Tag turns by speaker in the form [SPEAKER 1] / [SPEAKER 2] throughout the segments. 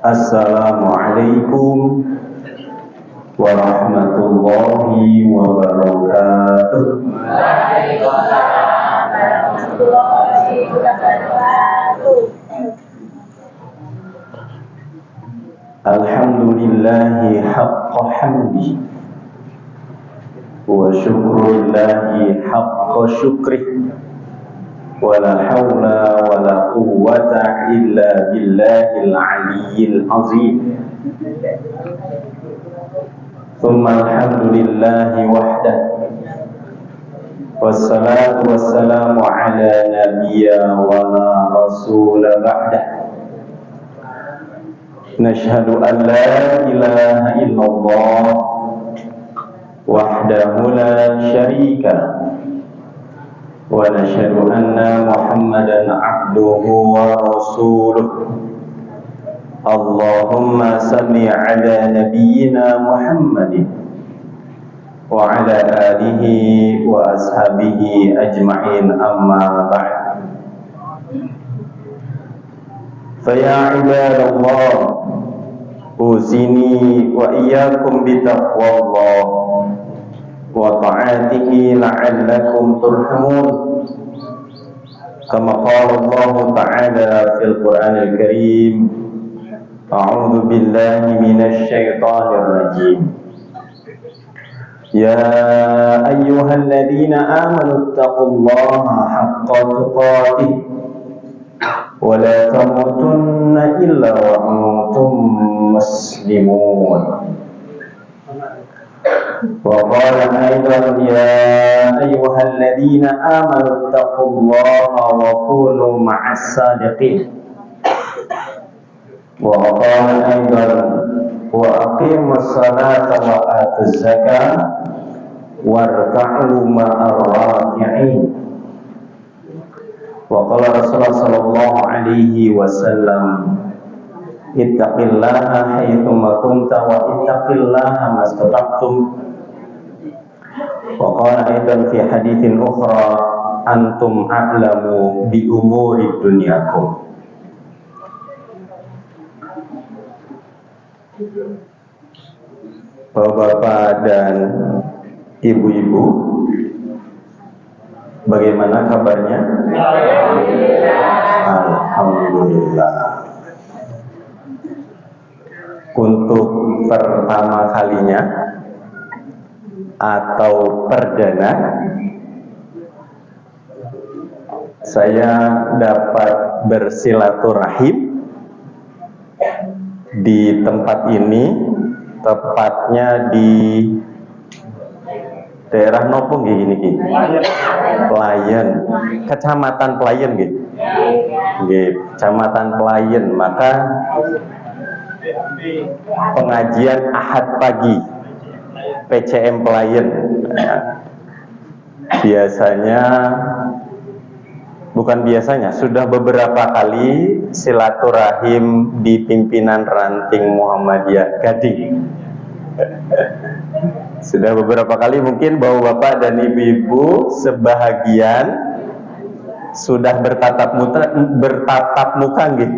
[SPEAKER 1] Assalamualaikum warahmatullahi wabarakatuh.
[SPEAKER 2] Waalaikumsalam warahmatullahi wabarakatuh.
[SPEAKER 1] Alhamdulillahi haqqa hamdi wa syukrulillahi haqqa syukrih wa la hawla wa la quwwata illa billahil aliyyil azim. Thumma alhamdulillahi wahdah wassalatu wassalamu ala nabiyya wa la rasula ba'dah. Nashhadu an la ilaha illallah wahdahu la syarika wa nashhadu anna Muhammadan abduhu wa rasuluh. Allahumma salli ala nabiyyina Muhammadin wa ala alihi wa ashabihi ajma'in, amma ba'd. Faya ibadallah, usini wa iyyakum bitaqwallah wa ta'atihi la'allakum turhamun. Kama qala Allah ta'ala fil Qur'anil Karim, a'udzu billahi minasy syaithanir rajim. Ya ayyuhalladzina amanu taqullaha haqqa tuqatih wa la tamutunna illa wa antum muslimun. Wa qala aidan ya ayyuhalladzina amanu taqullaha wa kunu ma'as sadiqin. Wa qala aidan wa aqimus salata wa atuz zakata warka'u ma'ar raki'in. Wa qala Rasulullah sallallahu alaihi wasallam, ittaqillaha haitsu ma kunta wa ittaqillaha mastata'tum. Wa qala aidan fi haditsin ukhra, antum a'lamu bi umuri dunyakum. Bapak-bapak dan ibu-ibu, bagaimana kabarnya? Alhamdulillah. Untuk pertama kalinya atau perdana, saya dapat bersilaturahim di tempat ini, tepatnya di daerah nopo gini ki? Pelayan, Kecamatan Pelayan gitu. Kecamatan Pelayan. Maka pengajian Ahad pagi PCM Pelayan. Sudah beberapa kali silaturahim di pimpinan ranting Muhammadiyah Gading. Sudah beberapa kali, mungkin bapak-bapak dan ibu-ibu sebahagian sudah bertatap muka gitu.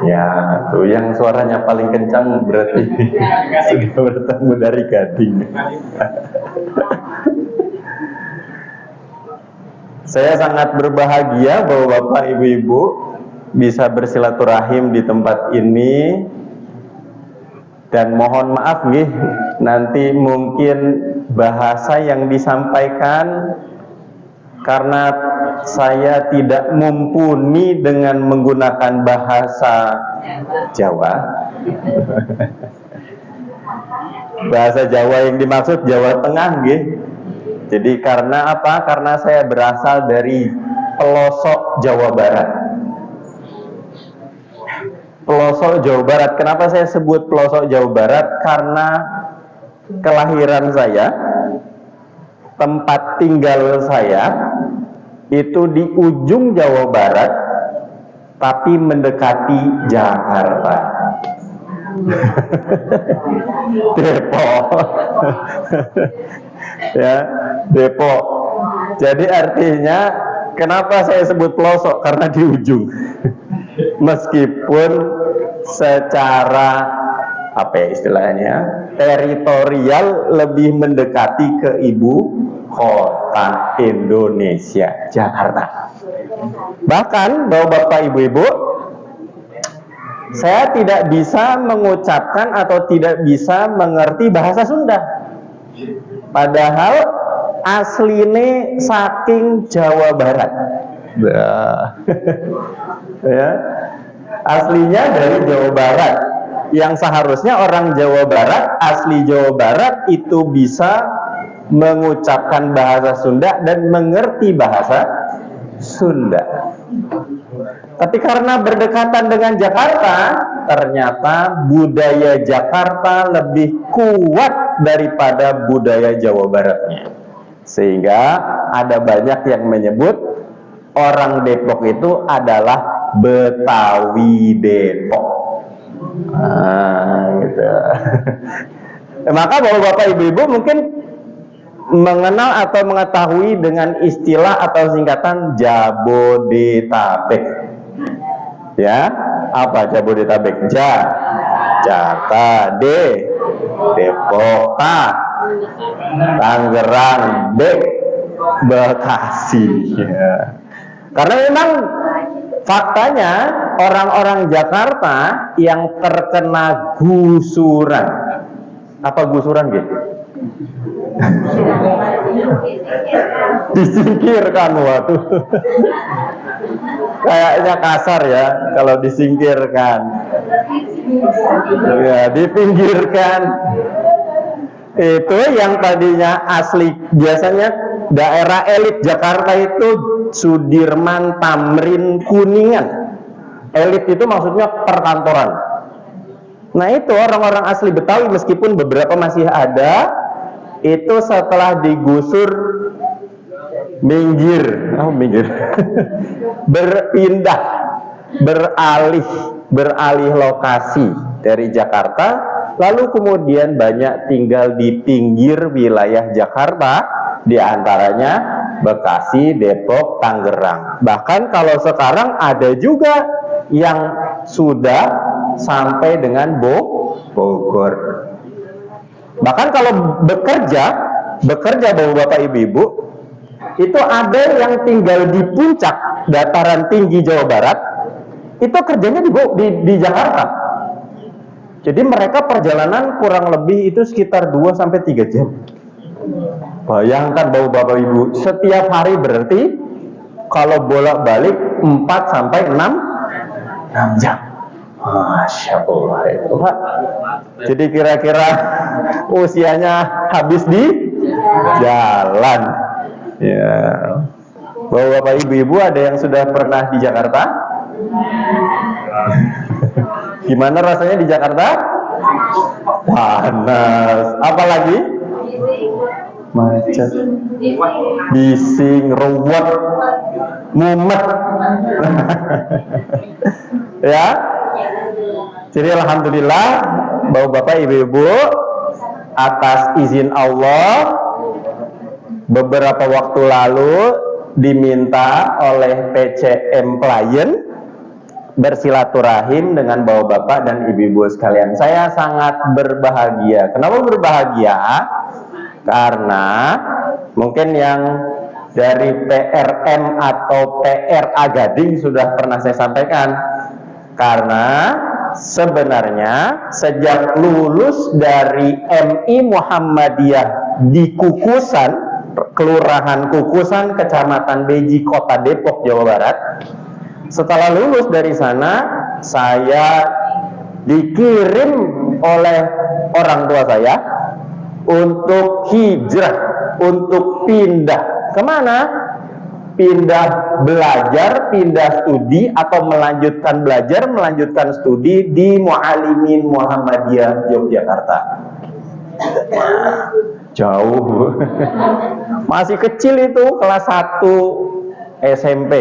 [SPEAKER 1] Ya, tuh yang suaranya paling kencang berarti sudah bertemu dari Gading. Saya sangat berbahagia bahwa bapak ibu-ibu bisa bersilaturahim di tempat ini. Dan mohon maaf nih, nanti mungkin bahasa yang disampaikan karena saya tidak mumpuni dengan menggunakan bahasa Jawa. Bahasa Jawa yang dimaksud Jawa Tengah nggih. Jadi karena apa? Karena saya berasal dari pelosok Jawa Barat. Pelosok Jawa Barat. Kenapa saya sebut pelosok Jawa Barat? Karena kelahiran saya, tempat tinggal saya itu di ujung Jawa Barat, tapi mendekati Jakarta. Depok. Ya, Depok. Jadi artinya kenapa saya sebut pelosok? Karena di ujung. Meskipun secara apa ya istilahnya, teritorial lebih mendekati ke ibu kota Indonesia, Jakarta. Bahkan bapak-bapak, ibu-ibu, saya tidak bisa mengucapkan atau tidak bisa mengerti bahasa Sunda. Padahal asline saking Jawa Barat. Ya. Aslinya dari Jawa Barat. Yang seharusnya orang Jawa Barat, asli Jawa Barat itu bisa mengucapkan bahasa Sunda dan mengerti bahasa Sunda. Tapi karena berdekatan dengan Jakarta, ternyata budaya Jakarta lebih kuat daripada budaya Jawa Baratnya. Sehingga ada banyak yang menyebut orang Depok itu adalah Betawi Depok. Gitu. Maka bapak-bapak, ibu-ibu mungkin mengenal atau mengetahui dengan istilah atau singkatan Jabodetabek. Ya, apa Jabodetabek? Jakarta, Depok, Tangerang, Bekasi. Ya. Karena memang faktanya orang-orang Jakarta yang terkena gusuran. Apa gusuran gitu? Disingkirkan, waduh. Kayaknya kasar ya kalau disingkirkan. Ya, dipinggirkan. Itu yang tadinya asli, biasanya daerah elit Jakarta itu Sudirman, Tamrin, Kuningan. Elit itu maksudnya perkantoran. Nah itu orang-orang asli Betawi, meskipun beberapa masih ada, itu setelah digusur minggir berpindah, beralih lokasi dari Jakarta, lalu kemudian banyak tinggal di pinggir wilayah Jakarta, di antaranya Bekasi, Depok, Tangerang. Bahkan kalau sekarang ada juga yang sudah sampai dengan Bogor. Bahkan kalau bekerja bapak-bapak, ibu-ibu, itu ada yang tinggal di puncak dataran tinggi Jawa Barat, itu kerjanya di Jakarta. Jadi mereka perjalanan kurang lebih itu sekitar 2-3 jam. Bayangkan bapak-bapak, ibu, setiap hari berarti kalau bolak-balik 4-6 jam. Masya Allah itu, Pak. Jadi kira-kira usianya habis di jalan. Ya. Bapak-bapak, ibu-ibu, ada yang sudah pernah di Jakarta? Gimana rasanya di Jakarta? Panas. Apalagi? Macet, bising, ruwet, mumet. Ya. Jadi alhamdulillah bapak-bapak, ibu-ibu, atas izin Allah beberapa waktu lalu diminta oleh PCM klien bersilaturahim dengan bapak-bapak dan ibu-ibu sekalian. Saya sangat berbahagia. Kenapa berbahagia? Karena mungkin yang dari PRM atau PRA Gading sudah pernah saya sampaikan. Karena sebenarnya sejak lulus dari MI Muhammadiyah di Kukusan, Kelurahan Kukusan, Kecamatan Beji, Kota Depok, Jawa Barat, setelah lulus dari sana, saya dikirim oleh orang tua saya untuk hijrah, untuk pindah. Kemana? Pindah belajar, pindah studi, atau melanjutkan belajar, melanjutkan studi di Muallimin Muhammadiyah Yogyakarta. Jauh. Masih kecil itu, kelas 1 SMP.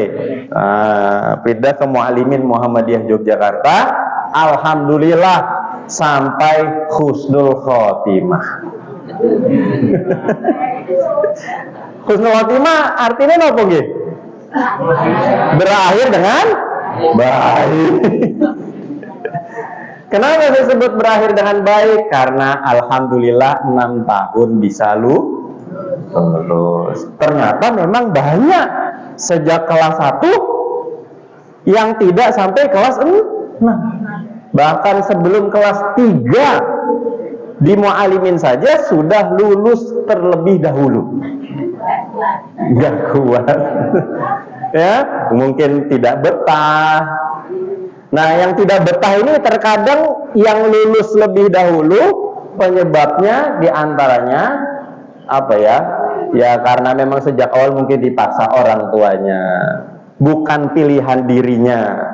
[SPEAKER 1] Pindah ke Muallimin Muhammadiyah Yogyakarta. Alhamdulillah sampai husnul khotimah. Husnul khotimah artinya apa nggih? Berakhir dengan baik. Kenapa disebut berakhir dengan baik? Karena alhamdulillah 6 tahun bisa lulus. Ternyata memang banyak sejak kelas 1 yang tidak sampai kelas 6. Bahkan sebelum kelas 3 di Muallimin saja sudah lulus terlebih dahulu. Gak kuat. Ya, mungkin tidak betah. Nah, yang tidak betah ini terkadang yang lulus lebih dahulu penyebabnya diantaranya apa ya? Ya karena memang sejak awal mungkin dipaksa orang tuanya, bukan pilihan dirinya.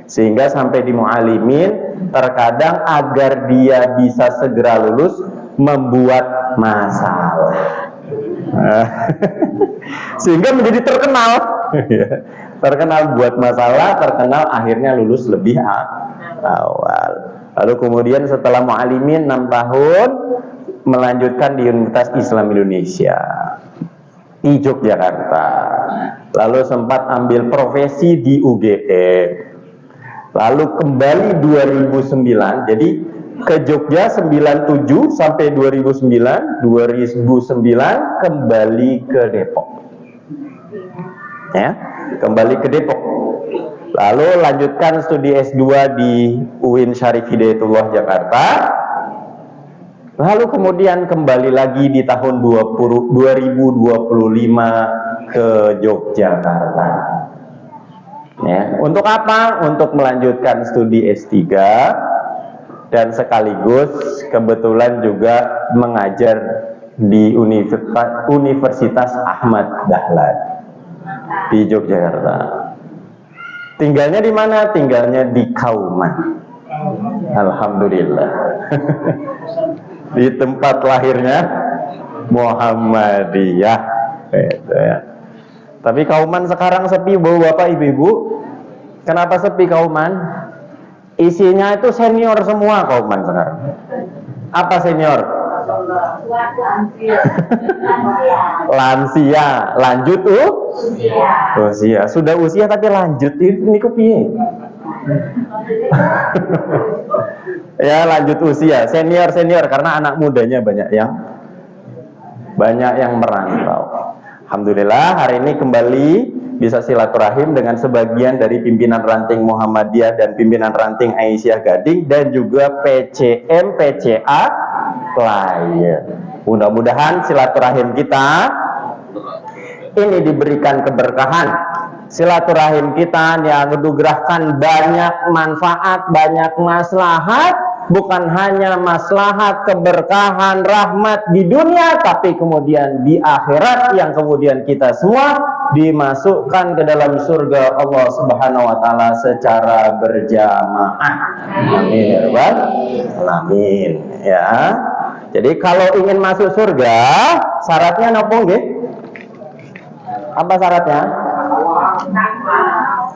[SPEAKER 1] Sehingga sampai di Muallimin terkadang agar dia bisa segera lulus membuat masalah. Sehingga menjadi terkenal. Terkenal buat masalah, terkenal akhirnya lulus lebih awal. Lalu kemudian setelah Muallimin 6 tahun melanjutkan di Universitas Islam Indonesia di Yogyakarta. Lalu sempat ambil profesi di UGM. Lalu kembali 2009, jadi ke Jogja 97 sampai 2009 kembali ke Depok. Ya, kembali ke Depok. Lalu lanjutkan studi S2 di UIN Syarif Hidayatullah Jakarta. Lalu kemudian kembali lagi di tahun 2025 ke Yogyakarta. Ya, untuk apa? Untuk melanjutkan studi S3 dan sekaligus kebetulan juga mengajar di Universitas Ahmad Dahlan di Yogyakarta. Tinggalnya di mana? Tinggalnya di Kauman. Alhamdulillah. Di tempat lahirnya Muhammadiyah. Gitu ya. Tapi Kauman sekarang sepi, Bapak Ibu-ibu. Kenapa sepi Kauman? Isinya itu senior semua Kauman sekarang. Apa senior? Lansia. Lanjut usia. Sudah usia tapi lanjut ini piye? Ya lanjut usia, senior karena anak mudanya banyak yang merantau. Alhamdulillah hari ini kembali bisa silaturahim dengan sebagian dari pimpinan ranting Muhammadiyah dan pimpinan ranting Aisyah Gading dan juga PCM PCA klien. Mudah-mudahan silaturahim kita ini diberikan keberkahan. Silaturahim kita yang menugerahkan banyak manfaat, banyak maslahat, bukan hanya maslahat, keberkahan, rahmat di dunia, tapi kemudian di akhirat yang kemudian kita semua dimasukkan ke dalam surga Allah Subhanahu wa taala secara berjamaah. Amin ya rabbal alamin. Ya. Jadi kalau ingin masuk surga, syaratnya napa nggih? Apa syaratnya?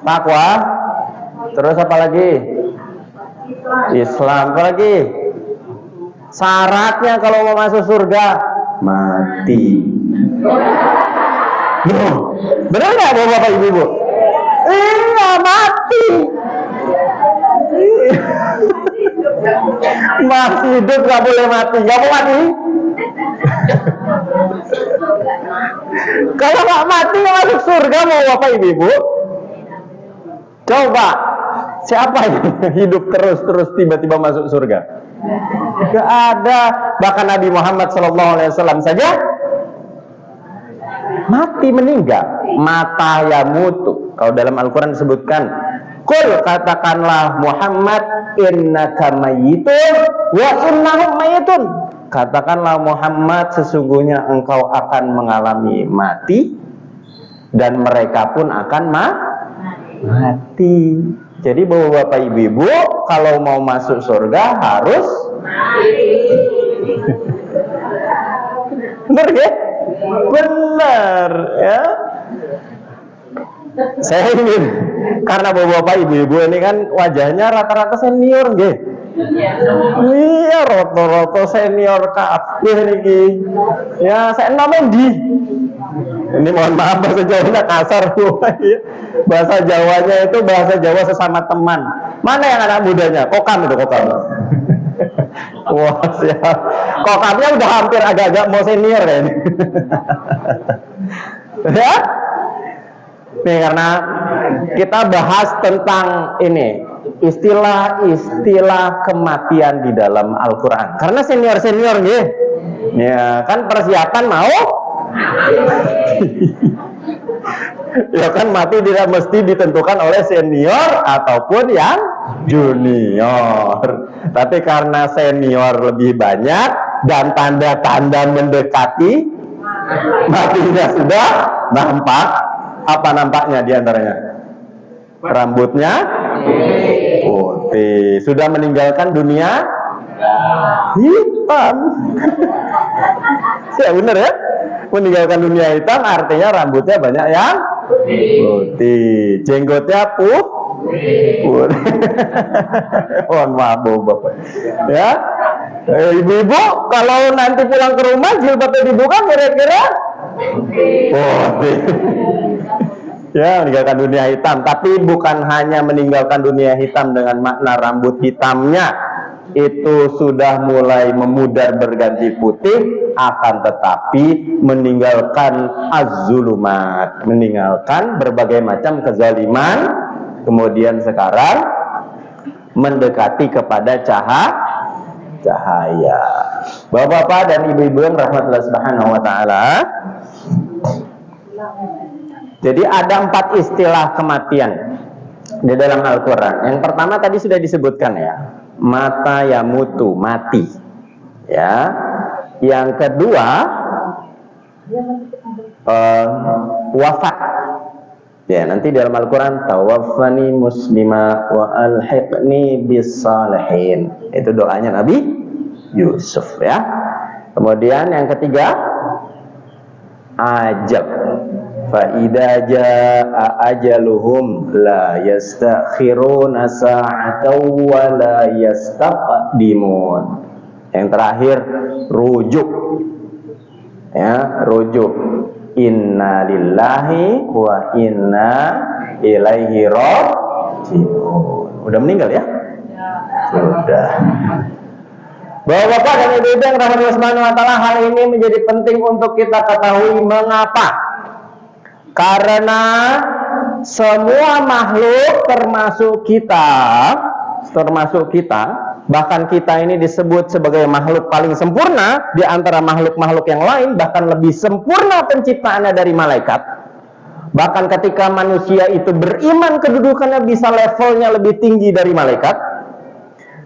[SPEAKER 1] Takwa. Terus apa lagi? Islam. Apa lagi? Syaratnya kalau mau masuk surga mati. Benar nggak Bapak Ibu? Iya mati. Masih hidup nggak boleh mati. Nggak mau mati. Kalau nggak mati nggak masuk surga mau Bapak Ibu? Coba siapa yang hidup terus tiba-tiba masuk surga? Gak ada. Bahkan Nabi Muhammad SAW saja mati meninggal. Mata ya mutu. Kalau dalam Al-Quran disebutkan, Qul katakanlah Muhammad innaka mayyitun wa innahum mayyitun. Katakanlah Muhammad sesungguhnya engkau akan mengalami mati dan mereka pun akan mati. Jadi Bapak Ibu kalau mau masuk surga harus mati. Benar ya? Benar ya. Saya ingin, karena bapak-bapak ibu-ibu ini kan wajahnya rata-rata senior nggih. Iya, roto-roto senior kabeh niki. Ya, saya namanya di. Ini mohon maaf bahasa Jawanya kasar. Bahasa Jawanya itu bahasa Jawa sesama teman. Mana yang anak mudanya? Kokam itu, kokam. Wah, siap. Kokamnya udah hampir agak-agak mau senior ya ini. Ya? Nih, karena kita bahas tentang ini istilah-istilah kematian di dalam Al-Quran. Karena senior-senior nih, ya kan persiapan mau, ya kan mati tidak mesti ditentukan oleh senior ataupun yang junior. Tapi karena senior lebih banyak dan tanda-tanda mendekati matinya sudah nampak. Apa nampaknya diantaranya? Rambutnya putih. Sudah meninggalkan dunia hitam. Ya benar ya. Meninggalkan dunia hitam artinya rambutnya banyak yang putih. Jenggotnya putih. Mohon maaf bapak. Ya. Ibu-ibu kalau nanti pulang ke rumah jilbabnya dibuka kira-kira putih. Ya, meninggalkan dunia hitam. Tapi bukan hanya meninggalkan dunia hitam dengan makna rambut hitamnya itu sudah mulai memudar berganti putih, akan tetapi meninggalkan az-zulumat, meninggalkan berbagai macam kezaliman, kemudian sekarang mendekati kepada cahaya. Bapak-bapak dan ibu-ibu yang rahmatullah subhanahu wa ta'ala, jadi ada 4 istilah kematian di dalam Al-Quran. Yang pertama tadi sudah disebutkan ya, mata yamutu, mati. Ya. Yang kedua wafat. Ya, nanti dalam Al-Quran tawaffani muslima wa alhiqni bis salihin. Itu doanya Nabi Yusuf ya. Kemudian yang ketiga ajab. Fa'idha ja'a ajaluhum la yastakhiruna sa'atan wa la yastaqdimun. Yang terakhir rujuk. Ya, rujuk. Inna lillahi wa inna ilaihi raji'un. Udah meninggal ya? Sudah. Bapak-bapak dan ibu-ibu yang rahmatullah subhanahu wa ta'ala, hal ini menjadi penting untuk kita ketahui. Mengapa? Karena semua makhluk termasuk kita, bahkan kita ini disebut sebagai makhluk paling sempurna di antara makhluk-makhluk yang lain, bahkan lebih sempurna penciptaannya dari malaikat. Bahkan ketika manusia itu beriman, kedudukannya bisa levelnya lebih tinggi dari malaikat.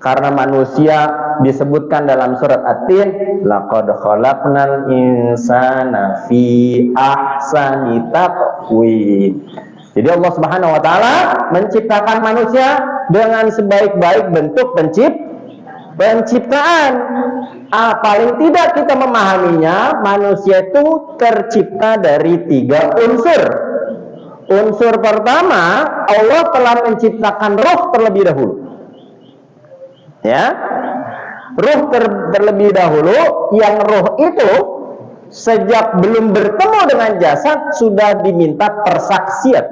[SPEAKER 1] Karena manusia disebutkan dalam surat At-Tin, laqad khalaqnal insana fi ahsani taqwim. Jadi Allah Subhanahu wa taala menciptakan manusia dengan sebaik-baik bentuk penciptaan. Paling tidak kita memahaminya, manusia itu tercipta dari 3 unsur. Unsur pertama, Allah telah menciptakan roh terlebih dahulu. Ya, ruh terlebih dahulu, yang roh itu sejak belum bertemu dengan jasad sudah diminta persaksian.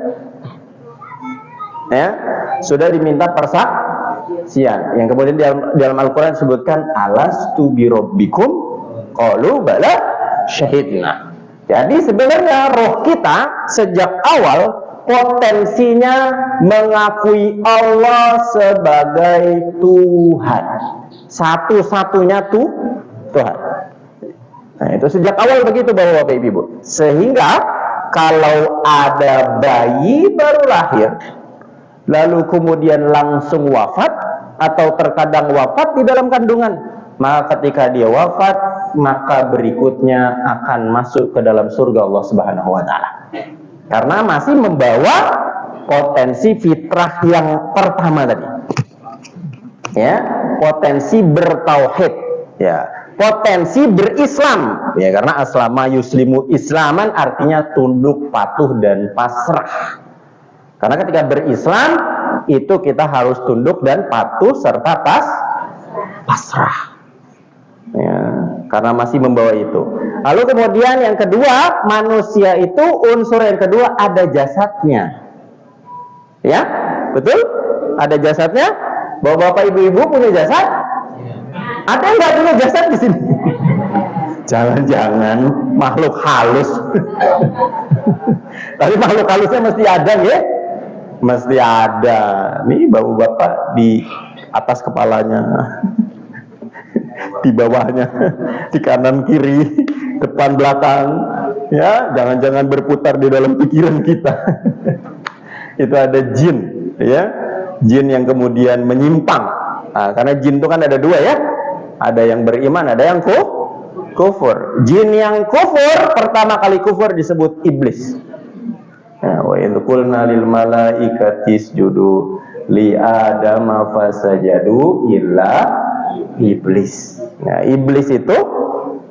[SPEAKER 1] Ya, sudah diminta persaksian. Yang kemudian dalam Al-Quran disebutkan alastu birabbikum qalu bala syahidna. Jadi sebenarnya roh kita sejak awal potensinya mengakui Allah sebagai Tuhan, satu-satunya Tuhan. Nah, itu sejak awal begitu Bapak Ibu. Sehingga kalau ada bayi baru lahir, lalu kemudian langsung wafat, atau terkadang wafat di dalam kandungan, maka ketika dia wafat, maka berikutnya akan masuk ke dalam surga Allah Subhanahu wa ta'ala. Karena masih membawa potensi fitrah yang pertama tadi. Ya, potensi bertauhid, ya, potensi berislam, ya, karena aslama yuslimu islaman artinya tunduk, patuh dan pasrah. Karena ketika berislam itu kita harus tunduk dan patuh serta pasrah. Ya, karena masih membawa itu. Lalu kemudian yang kedua, manusia itu unsur yang kedua ada jasadnya. Ya, betul? Ada jasadnya. Bapak-bapak, ibu-ibu punya jasad? Ada yang nggak punya jasad di sini? Jangan-jangan makhluk halus. Tapi makhluk halusnya mesti ada, ya? Mesti ada. Nih bapak-bapak di atas kepalanya, di bawahnya, di kanan kiri, depan belakang. Ya, jangan-jangan berputar di dalam pikiran kita. Itu ada jin, ya, jin yang kemudian menyimpang. Nah, karena jin itu kan ada dua, ya, ada yang beriman, ada yang kufur. Jin yang kufur pertama kali kufur disebut iblis. Wa idh qulna lil malaikati isjudu li adama fasajadu illa iblis. Nah, iblis itu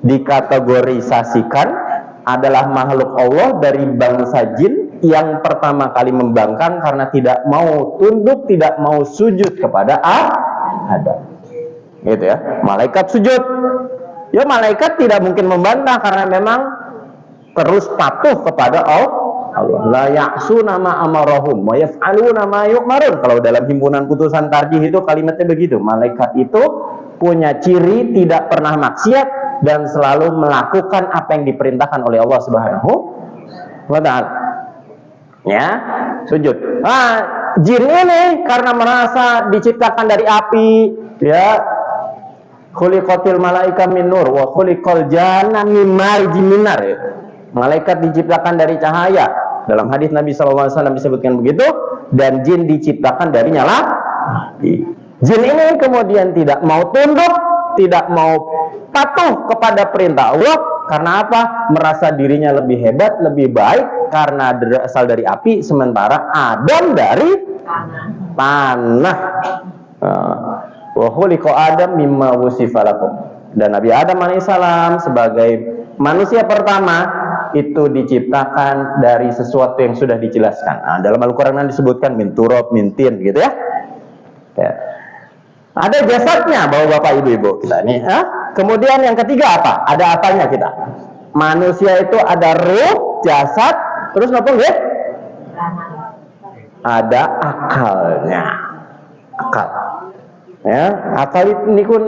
[SPEAKER 1] dikategorisasikan adalah makhluk Allah dari bangsa jin yang pertama kali membangkang karena tidak mau tunduk, tidak mau sujud kepada Adam. Gitu ya. Malaikat sujud. Ya, malaikat tidak mungkin membantah karena memang terus patuh kepada Allah. La ya'suna ma amarahum wa yaf'aluna ma yu'marun. Kalau dalam himpunan putusan tarjih itu kalimatnya begitu. Malaikat itu punya ciri tidak pernah maksiat dan selalu melakukan apa yang diperintahkan oleh Allah Subhanahu wa ta'ala. Ya, sujud. Nah, jin ini karena merasa diciptakan dari api, ya, khuliqatil malaika min nur wa khuliqal janna min marjin min nar. Malaikat diciptakan dari cahaya. Dalam hadis Nabi SAW disebutkan begitu. Dan jin diciptakan dari nyala api. Jin ini kemudian tidak mau tunduk, tidak mau patuh kepada perintah Allah. Karena apa? Merasa dirinya lebih hebat, lebih baik karena berasal dari api, sementara Adam dari tanah. Wa khuliqa Adam mimma wusifa lakum. Dan Nabi Adam alaihissalam sebagai manusia pertama itu diciptakan dari sesuatu yang sudah dijelaskan. Nah, dalam Al-Quran disebutkan min turab, min tin, gitu ya. Ya. Ada jasadnya, bapak-bapak, ibu-ibu kita ini. Kemudian yang ketiga apa? Ada apanya kita? Manusia itu ada ruh, jasad, terus apa ya? Ada akalnya. Akal. Ya, akal ini pun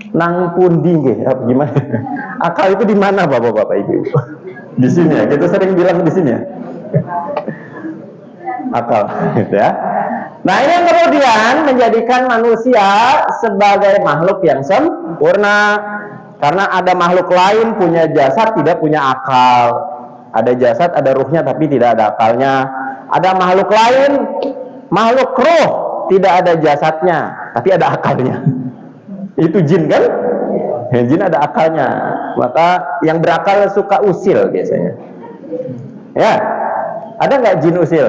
[SPEAKER 1] nang pundi nggih, gimana? Akal itu di mana, bapak-bapak, ibu-ibu? Di sini ya. Kita sering bilang di sini ya. Akal, gitu ya. Nah, ini yang kemudian menjadikan manusia sebagai makhluk yang sempurna. Karena ada makhluk lain punya jasad, tidak punya akal. Ada jasad, ada ruhnya, tapi tidak ada akalnya. Ada makhluk lain, makhluk ruh, tidak ada jasadnya, tapi ada akalnya. Itu jin kan? Ya, jin ada akalnya. Maka yang berakal suka usil biasanya. Ya, ada nggak jin usil?